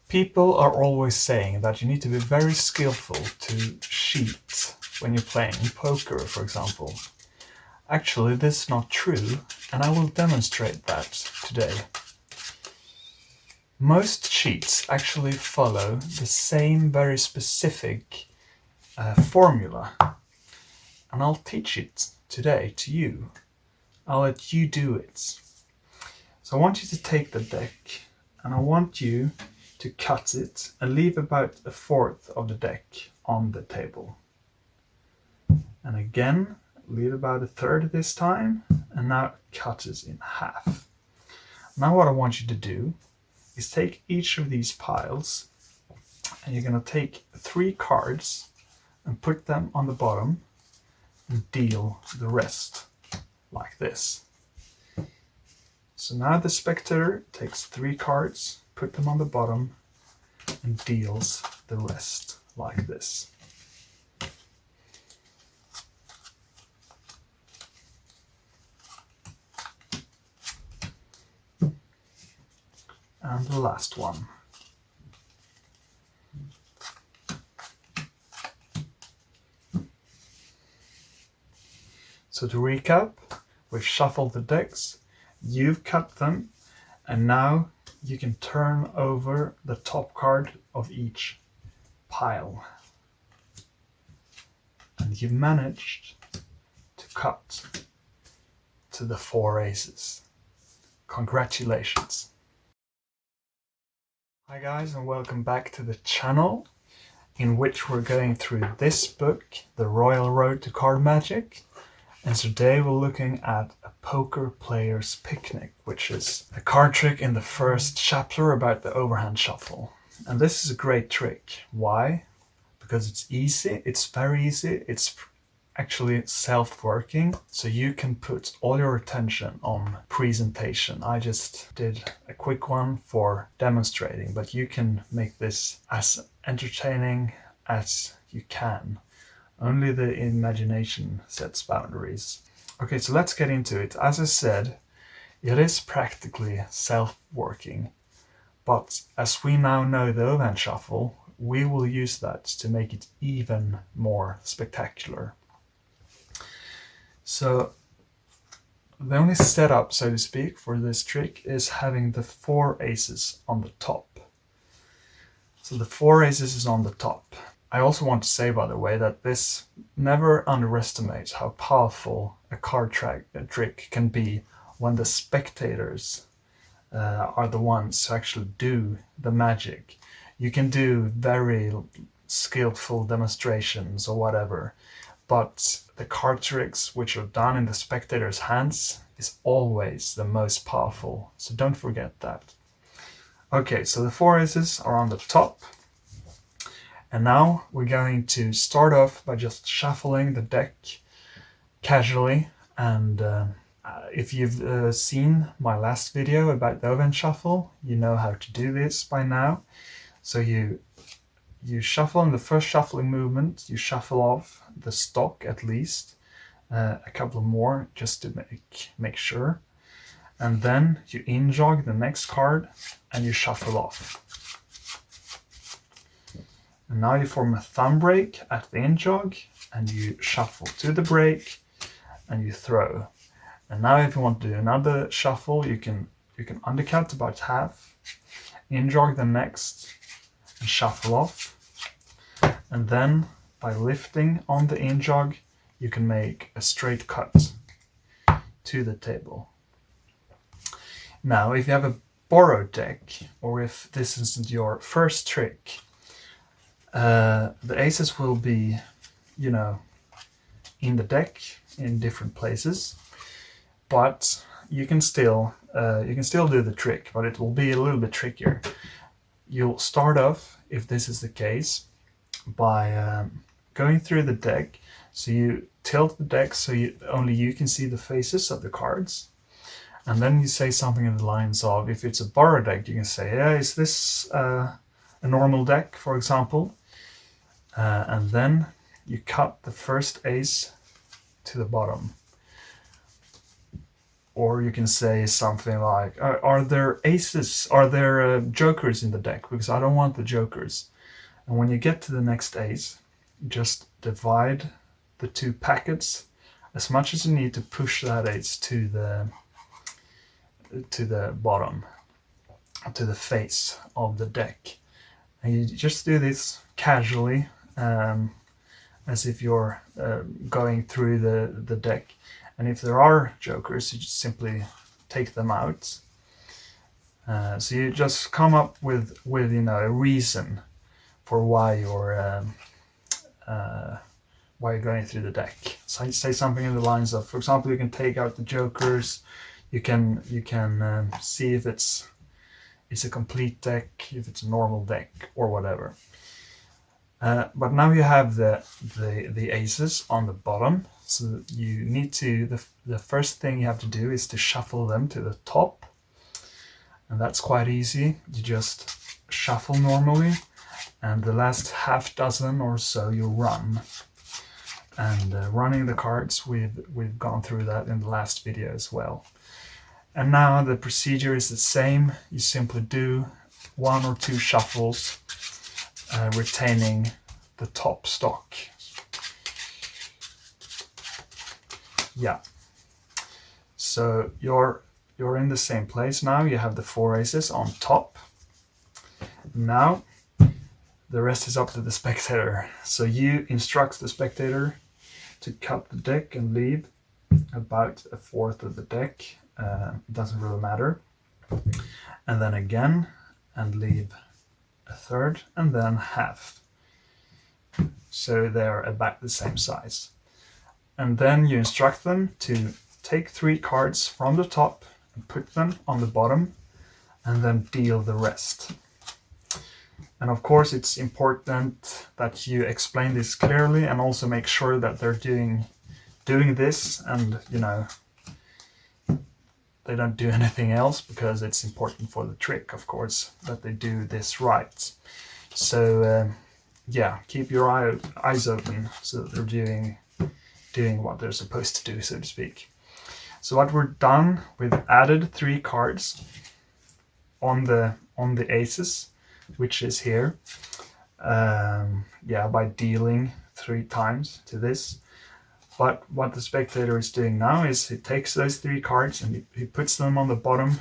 People are always saying that you need to be very skillful to cheat when you're playing poker, for example. Actually, this is not true, and I will demonstrate that today. Most cheats actually follow the same very specific formula, and I'll teach it today to you. I'll let you do it. So I want you to take the deck, and I want you to cut it and leave about a fourth of the deck on the table. And again, leave about a third this time, and now cut it in half. Now what I want you to do is take each of these piles, and you're going to take 3 cards and put them on the bottom and deal the rest like this. So now the spectator takes 3 cards, put them on the bottom, and deals the rest like this. And the last one. So to recap, we've shuffled the decks, you've cut them, and now you can turn over the top card of each pile. And you've managed to cut to the 4 aces. Congratulations. Hi guys, and welcome back to the channel, in which we're going through this book, The Royal Road to Card Magic. And today we're looking at A Poker Player's Picnic, which is a card trick in the first chapter about the overhand shuffle. And this is a great trick. Why? Because it's easy, it's very easy, it's actually self-working, so you can put all your attention on presentation. I just did a quick one for demonstrating, but you can make this as entertaining as you can. Only the imagination sets boundaries. Okay, so let's get into it. As I said, it is practically self-working, but as we now know the overhand shuffle, we will use that to make it even more spectacular. So the only setup, so to speak, for this trick is having the 4 aces on the top. So the 4 aces is on the top. I also want to say, by the way, that this never underestimates how powerful a card trick can be when the spectators are the ones who actually do the magic. You can do very skillful demonstrations or whatever, but the card tricks which are done in the spectator's hands is always the most powerful, so don't forget that. Okay, so the 4 aces are on the top. And now we're going to start off by just shuffling the deck casually. And if you've seen my last video about the overhand shuffle, you know how to do this by now. So you shuffle in the first shuffling movement, you shuffle off the stock at least, a couple more just to make sure. And then you in-jog the next card and you shuffle off. And now you form a thumb break at the in-jog, and you shuffle to the break, and you throw. And now if you want to do another shuffle, you can undercut about half, in-jog the next, and shuffle off. And then by lifting on the in-jog, you can make a straight cut to the table. Now, if you have a borrowed deck, or if this isn't your first trick, the aces will be, in the deck in different places, but you can still do the trick, but it will be a little bit trickier. You'll start off, if this is the case, by going through the deck. So you tilt the deck so only you can see the faces of the cards, and then you say something in the lines of, if it's a borrowed deck, you can say, yeah, is this a normal deck, for example? And then you cut the first ace to the bottom. Or you can say something like, are there aces? Are there jokers in the deck? Because I don't want the jokers. And when you get to the next ace, just divide the two packets as much as you need to push that ace to the bottom, to the face of the deck. And you just do this casually, as if you're going through the deck. And if there are jokers, you just simply take them out. So you just come up with a reason for why you're going through the deck. So you say something in the lines of, for example, you can take out the jokers. You can see if it's a complete deck, if it's a normal deck, or whatever. But now you have the aces on the bottom, so you need to, the first thing you have to do is to shuffle them to the top, and that's quite easy. You just shuffle normally, and the last half dozen or so you run. And running the cards, we've gone through that in the last video as well. And now the procedure is the same. You simply do 1 or 2 shuffles, retaining the top stock. Yeah. So you're in the same place now. You have the 4 aces on top. Now the rest is up to the spectator. So you instruct the spectator to cut the deck and leave about 1/4 of the deck. Doesn't really matter. And then again, and leave 1/3, and then half. So they're about the same size. And then you instruct them to take 3 cards from the top and put them on the bottom, and then deal the rest. And of course, it's important that you explain this clearly, and also make sure that they're doing this, and they don't do anything else, because it's important for the trick, of course, that they do this right. So yeah, keep your eyes open so that they're doing what they're supposed to do, so to speak. So what we're done, we've added 3 cards on the aces, which is here. Yeah, by dealing 3 times to this. But what the spectator is doing now is he takes those 3 cards and he puts them on the bottom,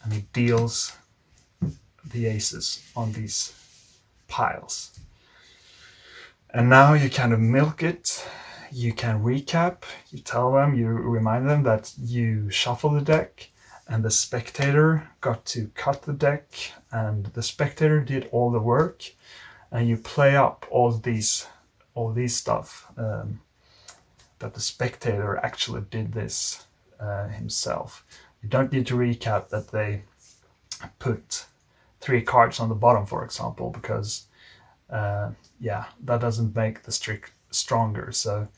and he deals the aces on these piles. And now you kind of milk it. You can recap, you remind them that you shuffle the deck, and the spectator got to cut the deck, and the spectator did all the work, and you play up all these stuff, that the spectator actually did this himself. You don't need to recap that they put 3 cards on the bottom, for example, because yeah, that doesn't make the trick stronger. So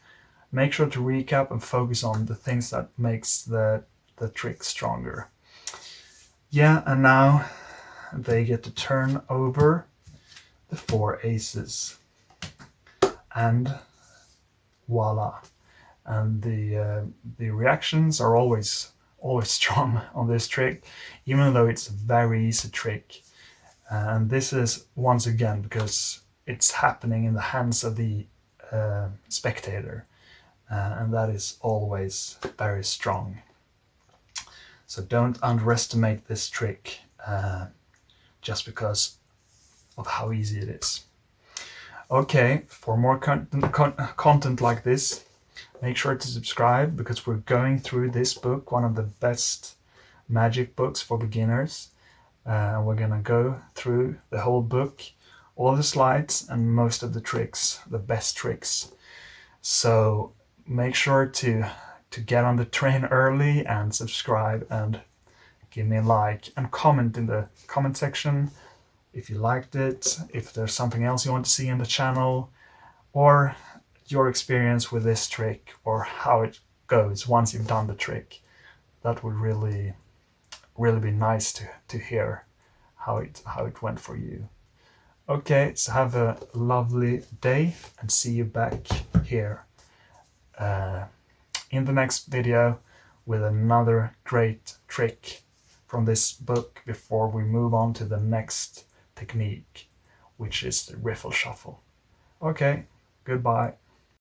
make sure to recap and focus on the things that makes the trick stronger. Yeah, and now they get to turn over the 4 aces, and voila. And the reactions are always strong on this trick, even though it's a very easy trick. And this is, once again, because it's happening in the hands of the spectator, and that is always very strong. So don't underestimate this trick just because of how easy it is. Okay, for more content like this, make sure to subscribe, because we're going through this book, one of the best magic books for beginners. We're gonna go through the whole book, all the slides, and most of the tricks, the best tricks. So make sure to get on the train early and subscribe, and give me a like, and comment in the comment section if you liked it, if there's something else you want to see in the channel, or your experience with this trick, or how it goes once you've done the trick. That would really be nice to hear how it went for you. Okay, so have a lovely day, and see you back here in the next video with another great trick from this book before we move on to the next technique, which is the riffle shuffle. Okay, goodbye.